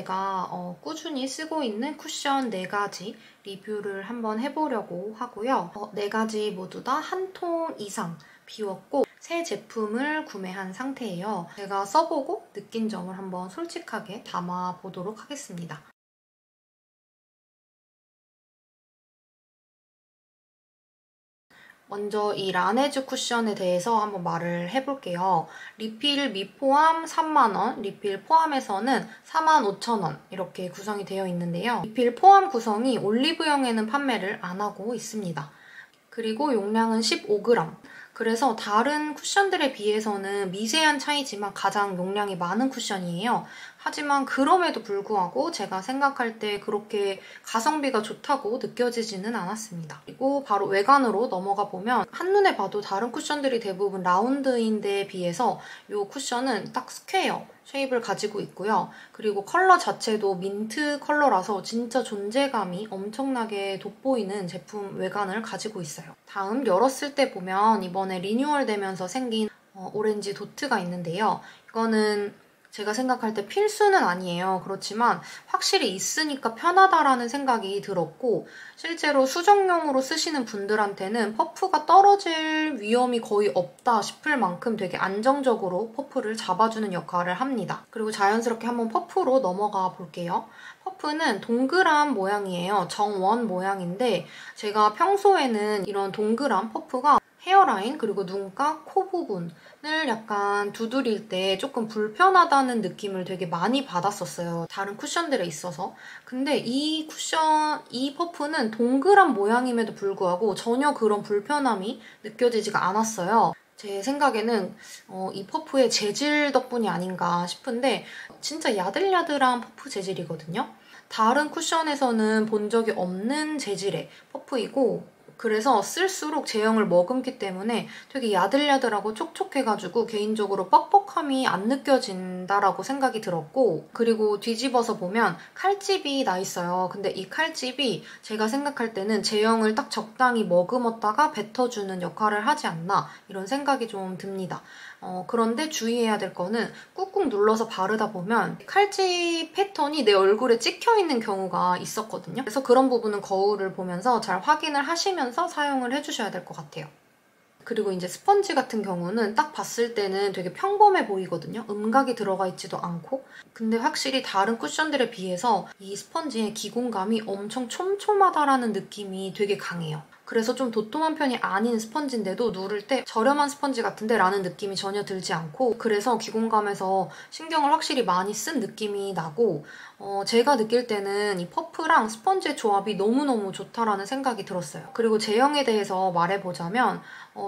제가 꾸준히 쓰고 있는 쿠션 4가지 리뷰를 한번 해보려고 하고요. 4가지 모두 다 한 통 이상 비웠고 새 제품을 구매한 상태예요. 제가 써보고 느낀 점을 한번 솔직하게 담아보도록 하겠습니다. 먼저 이 라네즈 쿠션에 대해서 한번 말을 해볼게요. 리필 미포함 3만원, 리필 포함해서는 45,000원 이렇게 구성이 되어 있는데요. 리필 포함 구성이 올리브영에는 판매를 안 하고 있습니다. 그리고 용량은 15g. 그래서 다른 쿠션들에 비해서는 미세한 차이지만 가장 용량이 많은 쿠션이에요. 하지만 그럼에도 불구하고 제가 생각할 때 그렇게 가성비가 좋다고 느껴지지는 않았습니다. 그리고 바로 외관으로 넘어가 보면 한눈에 봐도 다른 쿠션들이 대부분 라운드인데 비해서 이 쿠션은 딱 스퀘어 쉐입을 가지고 있고요. 그리고 컬러 자체도 민트 컬러라서 진짜 존재감이 엄청나게 돋보이는 제품 외관을 가지고 있어요. 다음 열었을 때 보면 이번에 리뉴얼 되면서 생긴 오렌지 도트가 있는데요. 이거는 제가 생각할 때 필수는 아니에요. 그렇지만 확실히 있으니까 편하다라는 생각이 들었고 실제로 수정용으로 쓰시는 분들한테는 퍼프가 떨어질 위험이 거의 없다 싶을 만큼 되게 안정적으로 퍼프를 잡아주는 역할을 합니다. 그리고 자연스럽게 한번 퍼프로 넘어가 볼게요. 퍼프는 동그란 모양이에요. 정원 모양인데 제가 평소에는 이런 동그란 퍼프가 헤어라인 그리고 눈가, 코 부분을 약간 두드릴 때 조금 불편하다는 느낌을 되게 많이 받았었어요. 다른 쿠션들에 있어서. 근데 이 퍼프는 동그란 모양임에도 불구하고 전혀 그런 불편함이 느껴지지가 않았어요. 제 생각에는 이 퍼프의 재질 덕분이 아닌가 싶은데 진짜 야들야들한 퍼프 재질이거든요. 다른 쿠션에서는 본 적이 없는 재질의 퍼프이고 그래서 쓸수록 제형을 머금기 때문에 되게 야들야들하고 촉촉해가지고 개인적으로 뻑뻑함이 안 느껴진다라고 생각이 들었고 그리고 뒤집어서 보면 칼집이 나 있어요. 근데 이 칼집이 제가 생각할 때는 제형을 딱 적당히 머금었다가 뱉어주는 역할을 하지 않나 이런 생각이 좀 듭니다. 그런데 주의해야 될 거는 꾹꾹 눌러서 바르다 보면 칼집 패턴이 내 얼굴에 찍혀있는 경우가 있었거든요. 그래서 그런 부분은 거울을 보면서 잘 확인을 하시면서 사용을 해주셔야 될 것 같아요. 그리고 이제 스펀지 같은 경우는 딱 봤을 때는 되게 평범해 보이거든요. 음각이 들어가 있지도 않고. 근데 확실히 다른 쿠션들에 비해서 이 스펀지의 기공감이 엄청 촘촘하다라는 느낌이 되게 강해요. 그래서 좀 도톰한 편이 아닌 스펀지인데도 누를 때 저렴한 스펀지 같은데 라는 느낌이 전혀 들지 않고 그래서 기공감에서 신경을 확실히 많이 쓴 느낌이 나고 제가 느낄 때는 이 퍼프랑 스펀지의 조합이 너무너무 좋다라는 생각이 들었어요. 그리고 제형에 대해서 말해보자면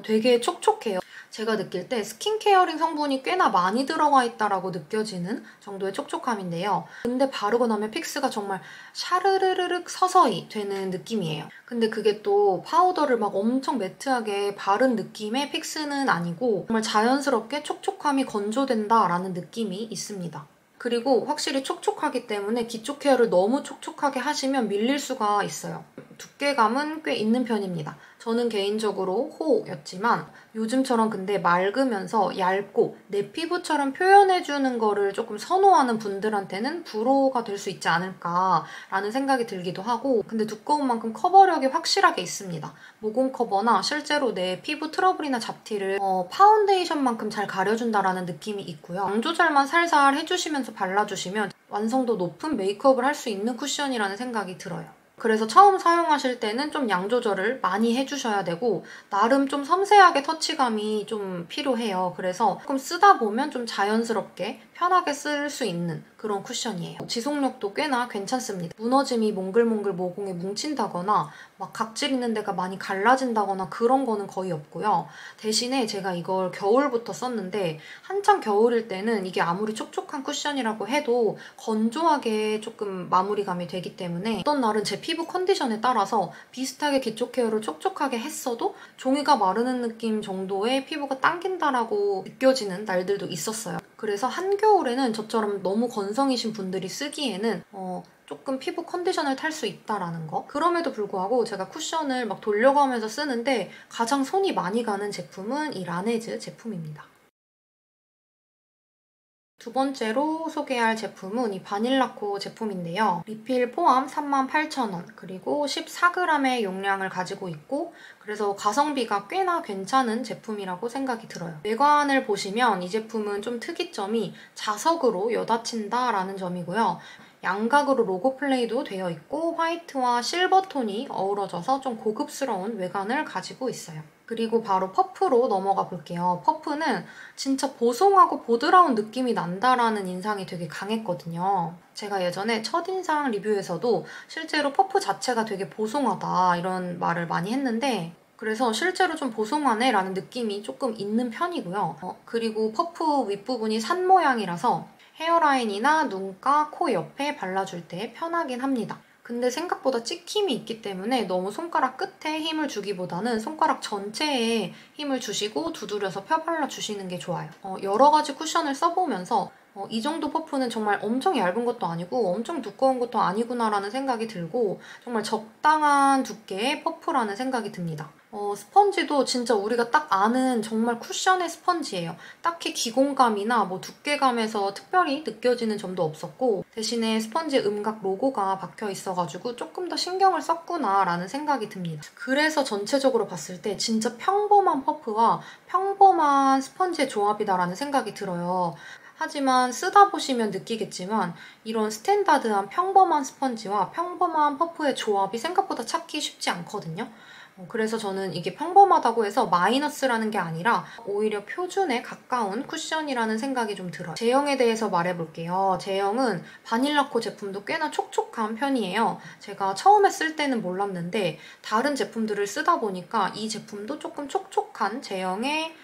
되게 촉촉해요. 제가 느낄 때 스킨케어링 성분이 꽤나 많이 들어가 있다라고 느껴지는 정도의 촉촉함인데요. 근데 바르고 나면 픽스가 정말 샤르르르륵 서서히 되는 느낌이에요. 근데 그게 또 파우더를 막 엄청 매트하게 바른 느낌의 픽스는 아니고 정말 자연스럽게 촉촉함이 건조된다라는 느낌이 있습니다. 그리고 확실히 촉촉하기 때문에 기초 케어를 너무 촉촉하게 하시면 밀릴 수가 있어요. 두께감은 꽤 있는 편입니다. 저는 개인적으로 호였지만 요즘처럼 근데 맑으면서 얇고 내 피부처럼 표현해주는 거를 조금 선호하는 분들한테는 불호가 될 수 있지 않을까라는 생각이 들기도 하고 근데 두꺼운 만큼 커버력이 확실하게 있습니다. 모공 커버나 실제로 내 피부 트러블이나 잡티를 파운데이션만큼 잘 가려준다라는 느낌이 있고요. 양 조절만 살살 해주시면서 발라주시면 완성도 높은 메이크업을 할 수 있는 쿠션이라는 생각이 들어요. 그래서 처음 사용하실 때는 좀 양 조절을 많이 해주셔야 되고 나름 좀 섬세하게 터치감이 좀 필요해요. 그래서 조금 쓰다 보면 좀 자연스럽게 편하게 쓸 수 있는 그런 쿠션이에요. 지속력도 꽤나 괜찮습니다. 무너짐이 몽글몽글 모공에 뭉친다거나 막 각질 있는 데가 많이 갈라진다거나 그런 거는 거의 없고요. 대신에 제가 이걸 겨울부터 썼는데 한창 겨울일 때는 이게 아무리 촉촉한 쿠션이라고 해도 건조하게 조금 마무리감이 되기 때문에 어떤 날은 제 피부 컨디션에 따라서 비슷하게 기초 케어를 촉촉하게 했어도 종이가 마르는 느낌 정도의 피부가 당긴다라고 느껴지는 날들도 있었어요. 그래서 한겨울에는 저처럼 너무 건성이신 분들이 쓰기에는 조금 피부 컨디션을 탈 수 있다라는 거. 그럼에도 불구하고 제가 쿠션을 막 돌려가면서 쓰는데 가장 손이 많이 가는 제품은 이 라네즈 제품입니다. 두 번째로 소개할 제품은 이 바닐라코 제품인데요. 리필 포함 38,000원, 그리고 14g의 용량을 가지고 있고 그래서 가성비가 꽤나 괜찮은 제품이라고 생각이 들어요. 외관을 보시면 이 제품은 좀 특이점이 자석으로 여닫힌다라는 점이고요. 양각으로 로고 플레이도 되어 있고 화이트와 실버 톤이 어우러져서 좀 고급스러운 외관을 가지고 있어요. 그리고 바로 퍼프로 넘어가 볼게요. 퍼프는 진짜 보송하고 보드라운 느낌이 난다라는 인상이 되게 강했거든요. 제가 예전에 첫인상 리뷰에서도 실제로 퍼프 자체가 되게 보송하다 이런 말을 많이 했는데 그래서 실제로 좀 보송하네 라는 느낌이 조금 있는 편이고요. 그리고 퍼프 윗부분이 산 모양이라서 헤어라인이나 눈가, 코 옆에 발라줄 때 편하긴 합니다. 근데 생각보다 찍힘이 있기 때문에 너무 손가락 끝에 힘을 주기보다는 손가락 전체에 힘을 주시고 두드려서 펴발라주시는 게 좋아요. 여러 가지 쿠션을 써보면서 이 정도 퍼프는 정말 엄청 얇은 것도 아니고 엄청 두꺼운 것도 아니구나라는 생각이 들고 정말 적당한 두께의 퍼프라는 생각이 듭니다. 스펀지도 진짜 우리가 딱 아는 정말 쿠션의 스펀지예요. 딱히 기공감이나 뭐 두께감에서 특별히 느껴지는 점도 없었고 대신에 스펀지 음각 로고가 박혀 있어가지고 조금 더 신경을 썼구나라는 생각이 듭니다. 그래서 전체적으로 봤을 때 진짜 평범한 퍼프와 평범한 스펀지의 조합이다라는 생각이 들어요. 하지만 쓰다 보시면 느끼겠지만 이런 스탠다드한 평범한 스펀지와 평범한 퍼프의 조합이 생각보다 찾기 쉽지 않거든요. 그래서 저는 이게 평범하다고 해서 마이너스라는 게 아니라 오히려 표준에 가까운 쿠션이라는 생각이 좀 들어요. 제형에 대해서 말해볼게요. 제형은 바닐라코 제품도 꽤나 촉촉한 편이에요. 제가 처음에 쓸 때는 몰랐는데 다른 제품들을 쓰다 보니까 이 제품도 조금 촉촉한 제형의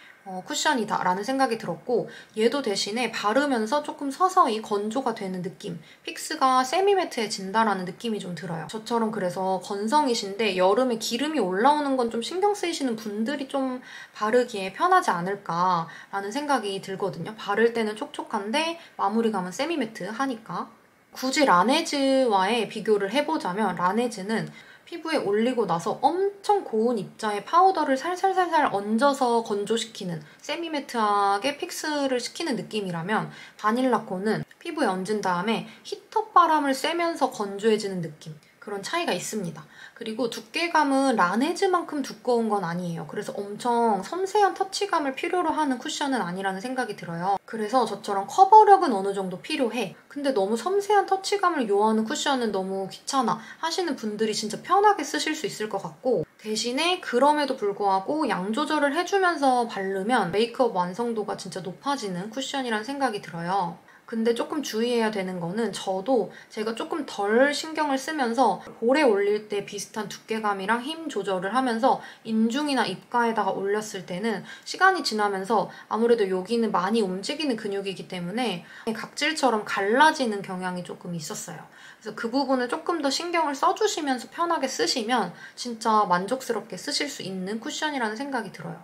쿠션이다 라는 생각이 들었고 얘도 대신에 바르면서 조금 서서히 건조가 되는 느낌, 픽스가 세미매트해진다라는 느낌이 좀 들어요. 저처럼 그래서 건성이신데 여름에 기름이 올라오는 건 좀 신경 쓰이시는 분들이 좀 바르기에 편하지 않을까라는 생각이 들거든요. 바를 때는 촉촉한데 마무리감은 세미매트하니까. 굳이 라네즈와의 비교를 해보자면 라네즈는 피부에 올리고 나서 엄청 고운 입자에 파우더를 살살살살 얹어서 건조시키는 세미매트하게 픽스를 시키는 느낌이라면 바닐라코는 피부에 얹은 다음에 히터 바람을 쐬면서 건조해지는 느낌. 그런 차이가 있습니다. 그리고 두께감은 라네즈만큼 두꺼운 건 아니에요. 그래서 엄청 섬세한 터치감을 필요로 하는 쿠션은 아니라는 생각이 들어요. 그래서 저처럼 커버력은 어느 정도 필요해. 근데 너무 섬세한 터치감을 요하는 쿠션은 너무 귀찮아 하시는 분들이 진짜 편하게 쓰실 수 있을 것 같고 대신에 그럼에도 불구하고 양 조절을 해주면서 바르면 메이크업 완성도가 진짜 높아지는 쿠션이라는 생각이 들어요. 근데 조금 주의해야 되는 거는 저도 제가 조금 덜 신경을 쓰면서 볼에 올릴 때 비슷한 두께감이랑 힘 조절을 하면서 인중이나 입가에다가 올렸을 때는 시간이 지나면서 아무래도 여기는 많이 움직이는 근육이기 때문에 각질처럼 갈라지는 경향이 조금 있었어요. 그래서 그 부분을 조금 더 신경을 써주시면서 편하게 쓰시면 진짜 만족스럽게 쓰실 수 있는 쿠션이라는 생각이 들어요.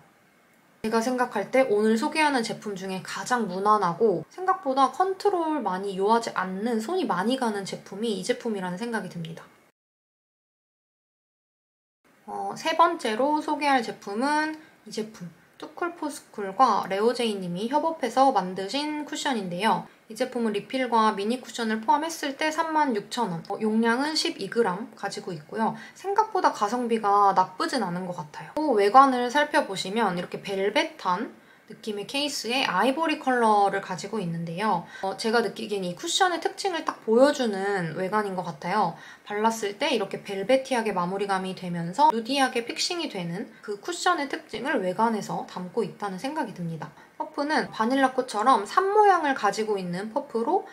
제가 생각할 때 오늘 소개하는 제품 중에 가장 무난하고 생각보다 컨트롤 많이 요하지 않는 손이 많이 가는 제품이 이 제품이라는 생각이 듭니다. 세 번째로 소개할 제품은 이 제품 투쿨포스쿨과 레오제이님이 협업해서 만드신 쿠션인데요. 이 제품은 리필과 미니 쿠션을 포함했을 때 36,000원, 용량은 12g 가지고 있고요. 생각보다 가성비가 나쁘진 않은 것 같아요. 외관을 살펴보시면 이렇게 벨벳한 느낌의 케이스에 아이보리 컬러를 가지고 있는데요. 제가 느끼기엔 이 쿠션의 특징을 딱 보여주는 외관인 것 같아요. 발랐을 때 이렇게 벨베티하게 마무리감이 되면서 누디하게 픽싱이 되는 그 쿠션의 특징을 외관에서 담고 있다는 생각이 듭니다. 퍼프는 바닐라코처럼 산 모양을 가지고 있는 퍼프로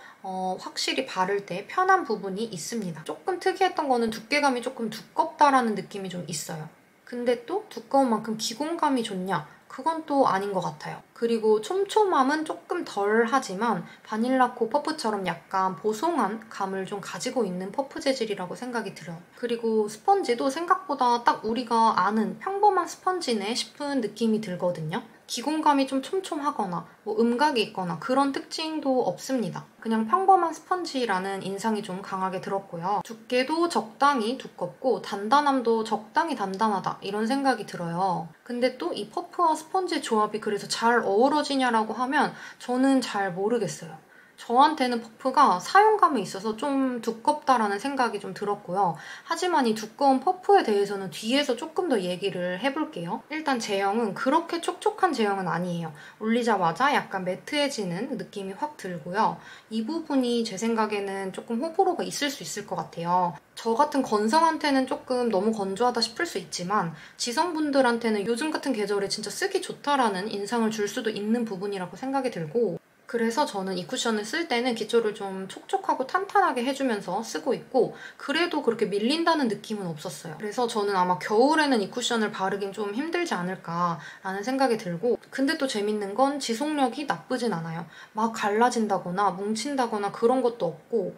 확실히 바를 때 편한 부분이 있습니다. 조금 특이했던 거는 두께감이 조금 두껍다라는 느낌이 좀 있어요. 근데 또 두꺼운 만큼 기공감이 좋냐? 그건 또 아닌 것 같아요. 그리고 촘촘함은 조금 덜 하지만 바닐라코 퍼프처럼 약간 보송한 감을 좀 가지고 있는 퍼프 재질이라고 생각이 들어요. 그리고 스펀지도 생각보다 딱 우리가 아는 평범한 스펀지네 싶은 느낌이 들거든요. 기공감이 좀 촘촘하거나 뭐 음각이 있거나 그런 특징도 없습니다. 그냥 평범한 스펀지라는 인상이 좀 강하게 들었고요. 두께도 적당히 두껍고 단단함도 적당히 단단하다 이런 생각이 들어요. 근데 또 이 퍼프와 스펀지의 조합이 그래서 잘 어우러지냐라고 하면 저는 잘 모르겠어요. 저한테는 퍼프가 사용감이 있어서 좀 두껍다라는 생각이 좀 들었고요. 하지만 이 두꺼운 퍼프에 대해서는 뒤에서 조금 더 얘기를 해볼게요. 일단 제형은 그렇게 촉촉한 제형은 아니에요. 올리자마자 약간 매트해지는 느낌이 확 들고요. 이 부분이 제 생각에는 조금 호불호가 있을 수 있을 것 같아요. 저 같은 건성한테는 조금 너무 건조하다 싶을 수 있지만 지성분들한테는 요즘 같은 계절에 진짜 쓰기 좋다라는 인상을 줄 수도 있는 부분이라고 생각이 들고, 그래서 저는 이 쿠션을 쓸 때는 기초를 좀 촉촉하고 탄탄하게 해주면서 쓰고 있고, 그래도 그렇게 밀린다는 느낌은 없었어요. 그래서 저는 아마 겨울에는 이 쿠션을 바르긴 좀 힘들지 않을까라는 생각이 들고, 근데 또 재밌는 건 지속력이 나쁘진 않아요. 막 갈라진다거나 뭉친다거나 그런 것도 없고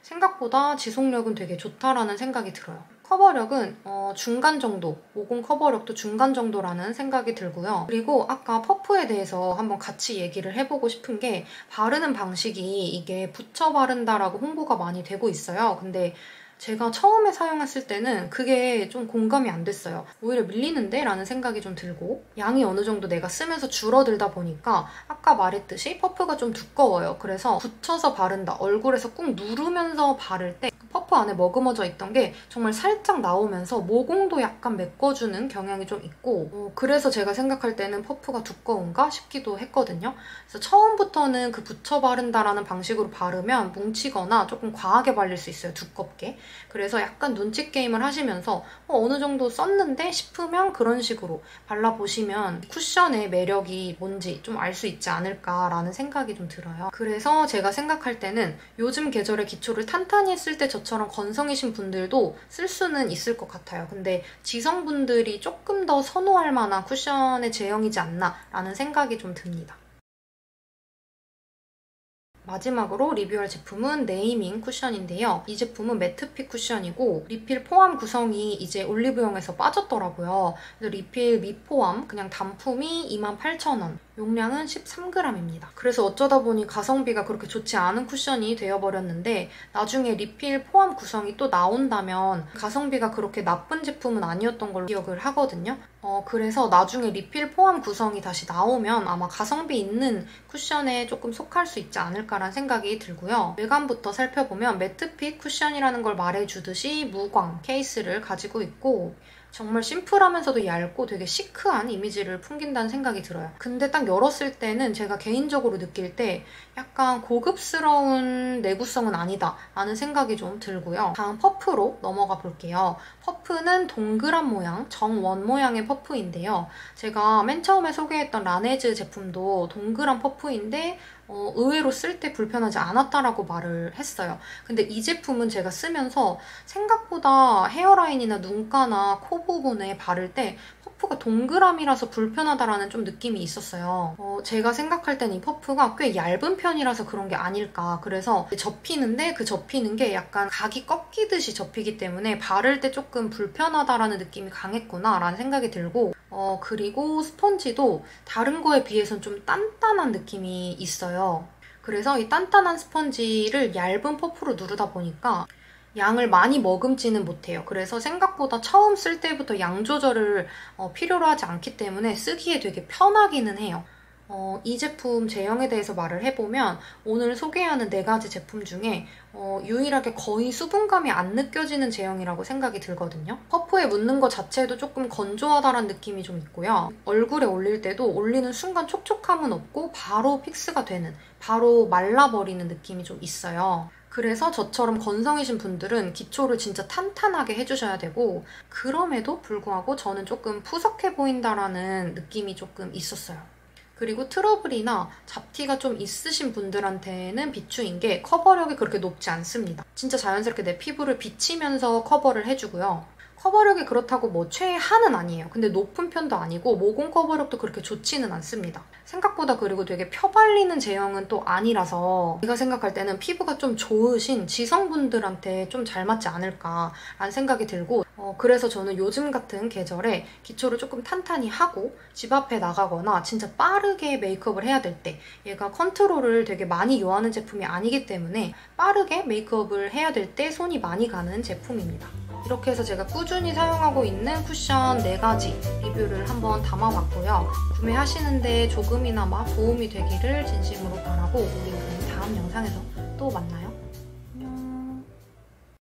생각보다 지속력은 되게 좋다라는 생각이 들어요. 커버력은 중간 정도, 모공 커버력도 중간 정도라는 생각이 들고요. 그리고 아까 퍼프에 대해서 한번 같이 얘기를 해보고 싶은 게, 바르는 방식이 이게 붙여 바른다라고 홍보가 많이 되고 있어요. 근데 제가 처음에 사용했을 때는 그게 좀 공감이 안 됐어요. 오히려 밀리는데? 라는 생각이 좀 들고, 양이 어느 정도 내가 쓰면서 줄어들다 보니까 아까 말했듯이 퍼프가 좀 두꺼워요. 그래서 붙여서 바른다, 얼굴에서 꾹 누르면서 바를 때 퍼프 안에 머금어져 있던 게 정말 살짝 나오면서 모공도 약간 메꿔주는 경향이 좀 있고, 그래서 제가 생각할 때는 퍼프가 두꺼운가 싶기도 했거든요. 그래서 처음부터는 그 붙여 바른다라는 방식으로 바르면 뭉치거나 조금 과하게 발릴 수 있어요, 두껍게. 그래서 약간 눈치 게임을 하시면서 어느 정도 썼는데 싶으면 그런 식으로 발라보시면 쿠션의 매력이 뭔지 좀 알 수 있지 않을까라는 생각이 좀 들어요. 그래서 제가 생각할 때는 요즘 계절의 기초를 탄탄히 했을 때 저처럼 건성이신 분들도 쓸 수는 있을 것 같아요. 근데 지성분들이 조금 더 선호할 만한 쿠션의 제형이지 않나라는 생각이 좀 듭니다. 마지막으로 리뷰할 제품은 네이밍 쿠션인데요. 이 제품은 매트픽 쿠션이고 리필 포함 구성이 이제 올리브영에서 빠졌더라고요. 그래서 리필 미포함 그냥 단품이 28,000원. 용량은 13g입니다. 그래서 어쩌다 보니 가성비가 그렇게 좋지 않은 쿠션이 되어버렸는데, 나중에 리필 포함 구성이 또 나온다면 가성비가 그렇게 나쁜 제품은 아니었던 걸로 기억을 하거든요. 그래서 나중에 리필 포함 구성이 다시 나오면 아마 가성비 있는 쿠션에 조금 속할 수 있지 않을까라는 생각이 들고요. 외관부터 살펴보면 매트픽 쿠션이라는 걸 말해주듯이 무광 케이스를 가지고 있고, 정말 심플하면서도 얇고 되게 시크한 이미지를 풍긴다는 생각이 들어요. 근데 딱 열었을 때는 제가 개인적으로 느낄 때 약간 고급스러운 내구성은 아니다 라는 생각이 좀 들고요. 다음 퍼프로 넘어가 볼게요. 퍼프는 동그란 모양, 정원 모양의 퍼프인데요. 제가 맨 처음에 소개했던 라네즈 제품도 동그란 퍼프인데 의외로 쓸 때 불편하지 않았다라고 말을 했어요. 근데 이 제품은 제가 쓰면서 생각보다 헤어라인이나 눈가나 코 부분에 바를 때 퍼프가 동그라미라서 불편하다라는 좀 느낌이 있었어요. 제가 생각할 땐 이 퍼프가 꽤 얇은 편이라서 그런 게 아닐까. 그래서 접히는데 그 접히는 게 약간 각이 꺾이듯이 접히기 때문에 바를 때 조금 불편하다라는 느낌이 강했구나라는 생각이 들고, 그리고 스펀지도 다른 거에 비해서는 좀 단단한 느낌이 있어요. 그래서 이 단단한 스펀지를 얇은 퍼프로 누르다 보니까 양을 많이 머금지는 못해요. 그래서 생각보다 처음 쓸 때부터 양 조절을 필요로 하지 않기 때문에 쓰기에 되게 편하기는 해요. 이 제품 제형에 대해서 말을 해보면 오늘 소개하는 4가지 제품 중에 유일하게 거의 수분감이 안 느껴지는 제형이라고 생각이 들거든요. 퍼프에 묻는 것 자체도 조금 건조하다는 느낌이 좀 있고요. 얼굴에 올릴 때도 올리는 순간 촉촉함은 없고 바로 픽스가 되는, 바로 말라버리는 느낌이 좀 있어요. 그래서 저처럼 건성이신 분들은 기초를 진짜 탄탄하게 해주셔야 되고, 그럼에도 불구하고 저는 조금 푸석해 보인다라는 느낌이 조금 있었어요. 그리고 트러블이나 잡티가 좀 있으신 분들한테는 비추인 게 커버력이 그렇게 높지 않습니다. 진짜 자연스럽게 내 피부를 비치면서 커버를 해주고요. 커버력이 그렇다고 뭐 최하는 아니에요. 근데 높은 편도 아니고 모공 커버력도 그렇게 좋지는 않습니다. 생각보다 그리고 되게 펴발리는 제형은 또 아니라서 제가 생각할 때는 피부가 좀 좋으신 지성분들한테 좀 잘 맞지 않을까라는 생각이 들고, 그래서 저는 요즘 같은 계절에 기초를 조금 탄탄히 하고 집 앞에 나가거나 진짜 빠르게 메이크업을 해야 될 때, 얘가 컨트롤을 되게 많이 요하는 제품이 아니기 때문에 빠르게 메이크업을 해야 될 때 손이 많이 가는 제품입니다. 이렇게 해서 제가 꾸준히 사용하고 있는 쿠션 4가지 리뷰를 한번 담아봤고요. 구매하시는데 조금이나마 도움이 되기를 진심으로 바라고 우리 그럼 다음 영상에서 또 만나요.